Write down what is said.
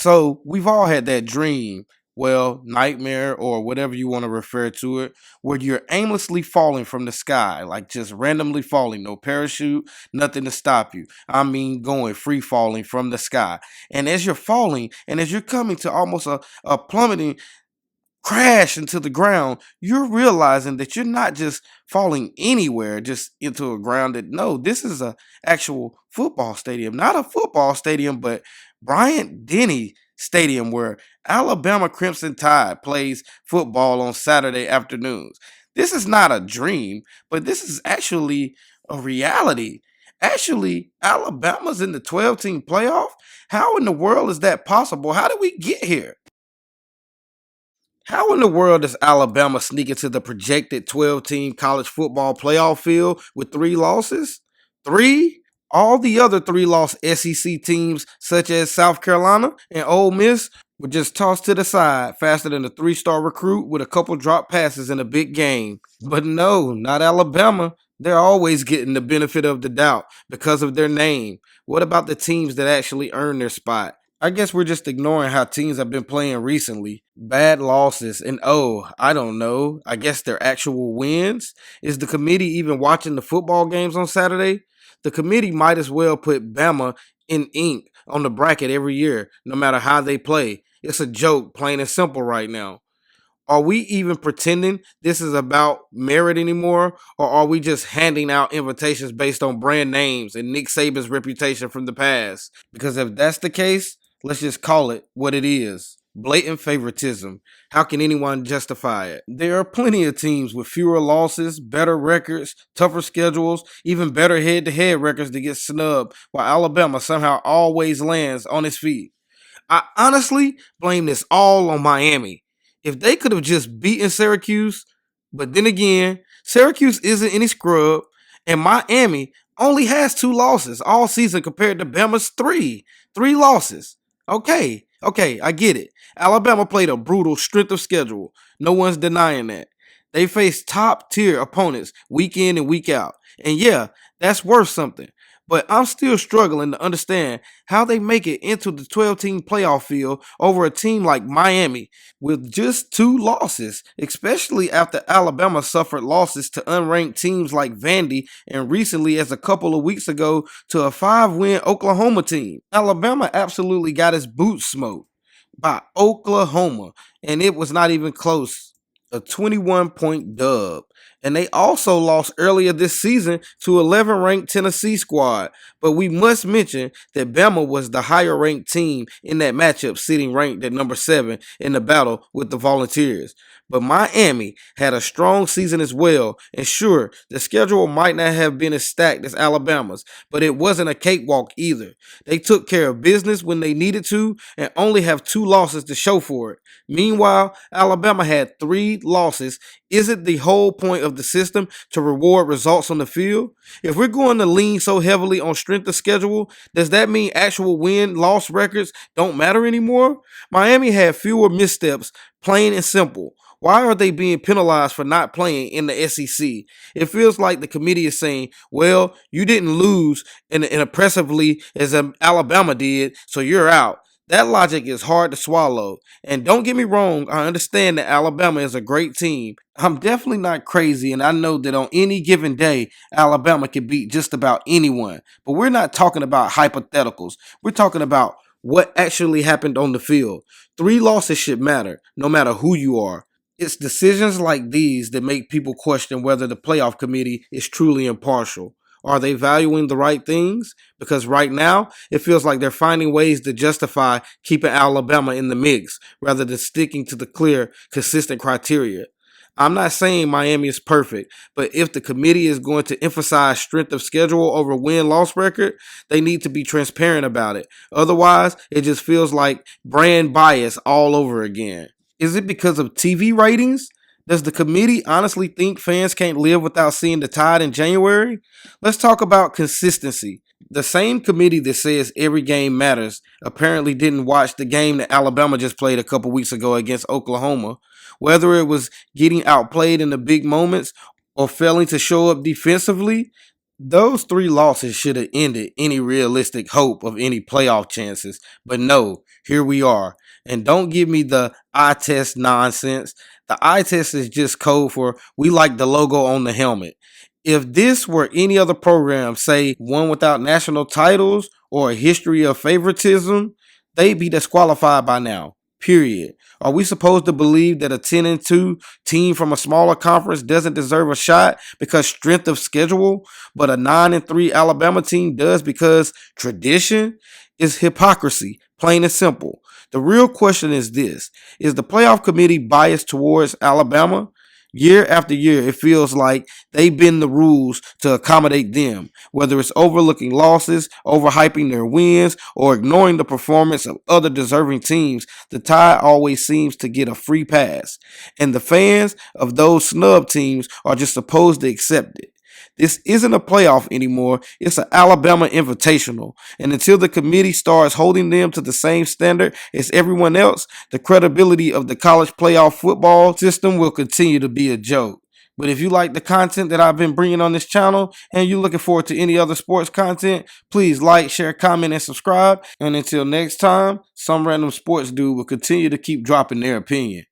So we've all had that dream, well, nightmare or whatever you want to refer to it, where you're aimlessly falling from the sky, like just randomly falling, no parachute, nothing to stop you. I mean, going free falling from the sky. And as you're falling, and as you're coming to almost a plummeting crash into the ground, you're realizing that you're not just falling anywhere, just into a grounded. No, this is a actual football stadium, not a football stadium, but Bryant Denny Stadium, where Alabama Crimson Tide plays football on Saturday afternoons. This is not a dream, but this is actually a reality. Actually, Alabama's in the 12-team playoff. How in the world is that possible? How did we get here? How in the world does Alabama sneak into the projected 12-team college football playoff field with three losses? Three? All the other three-loss SEC teams, such as South Carolina and Ole Miss, were just tossed to the side faster than a three-star recruit with a couple drop passes in a big game. But no, not Alabama. They're always getting the benefit of the doubt because of their name. What about the teams that actually earn their spot? I guess we're just ignoring how teams have been playing recently. Bad losses, and oh, I don't know, I guess they're actual wins? Is the committee even watching the football games on Saturday? The committee might as well put Bama in ink on the bracket every year, no matter how they play. It's a joke, plain and simple, right now. Are we even pretending this is about merit anymore? Or are we just handing out invitations based on brand names and Nick Saban's reputation from the past? Because if that's the case, let's just call it what it is. Blatant favoritism. How can anyone justify it? There are plenty of teams with fewer losses, better records, tougher schedules, even better head-to-head records that get snubbed, while Alabama somehow always lands on its feet. I honestly blame this all on Miami. If they could have just beaten Syracuse, but then again, Syracuse isn't any scrub, and Miami only has two losses all season compared to Bama's three. Three losses. Okay, I get it. Alabama played a brutal strength of schedule. No one's denying that. They faced top tier opponents week in and week out. And yeah, that's worth something. But I'm still struggling to understand how they make it into the 12-team playoff field over a team like Miami with just two losses, especially after Alabama suffered losses to unranked teams like Vandy and recently, as a couple of weeks ago, to a 5-win Oklahoma team. Alabama absolutely got its boots smoked by Oklahoma, and it was not even close. A 21-point dub. And they also lost earlier this season to 11 ranked Tennessee squad. But we must mention that Bama was the higher ranked team in that matchup, sitting ranked at number 7 in the battle with the Volunteers. But Miami had a strong season as well. And sure, the schedule might not have been as stacked as Alabama's, but it wasn't a cakewalk either. They took care of business when they needed to and only have two losses to show for it. Meanwhile, Alabama had three losses. Is it the whole point of the system to reward results on the field? If we're going to lean so heavily on strength of schedule, does that mean actual win-loss records don't matter anymore? Miami had fewer missteps, plain and simple. Why are they being penalized for not playing in the SEC? It feels like the committee is saying, well, you didn't lose in impressively as Alabama did, so you're out. That logic is hard to swallow. And don't get me wrong, I understand that Alabama is a great team. I'm definitely not crazy, and I know that on any given day, Alabama can beat just about anyone. But we're not talking about hypotheticals. We're talking about what actually happened on the field. Three losses should matter, no matter who you are. It's decisions like these that make people question whether the playoff committee is truly impartial. Are they valuing the right things? Because right now, it feels like they're finding ways to justify keeping Alabama in the mix rather than sticking to the clear, consistent criteria. I'm not saying Miami is perfect, but if the committee is going to emphasize strength of schedule over win-loss record, they need to be transparent about it. Otherwise, it just feels like brand bias all over again. Is it because of TV ratings? Does the committee honestly think fans can't live without seeing the Tide in January? Let's talk about consistency. The same committee that says every game matters apparently didn't watch the game that Alabama just played a couple weeks ago against Oklahoma. Whether it was getting outplayed in the big moments or failing to show up defensively, Those three losses should have ended any realistic hope of any playoff chances. But no, here we are. And don't give me the eye test nonsense. The eye test is just code for we like the logo on the helmet. If this were any other program, say one without national titles or a history of favoritism, they'd be disqualified by now. Period. Are we supposed to believe that a 10-2 team from a smaller conference doesn't deserve a shot because strength of schedule, but a 9-3 Alabama team does because tradition? Is hypocrisy, plain and simple. The real question is this: is the playoff committee biased towards Alabama? Year after year, it feels like they bend the rules to accommodate them, whether it's overlooking losses, overhyping their wins, or ignoring the performance of other deserving teams. The Tide always seems to get a free pass, and the fans of those snub teams are just supposed to accept it. This isn't a playoff anymore. It's an Alabama invitational. And until the committee starts holding them to the same standard as everyone else, the credibility of the college playoff football system will continue to be a joke. But if you like the content that I've been bringing on this channel and you're looking forward to any other sports content, please like, share, comment, and subscribe. And until next time, some random sports dude will continue to keep dropping their opinion.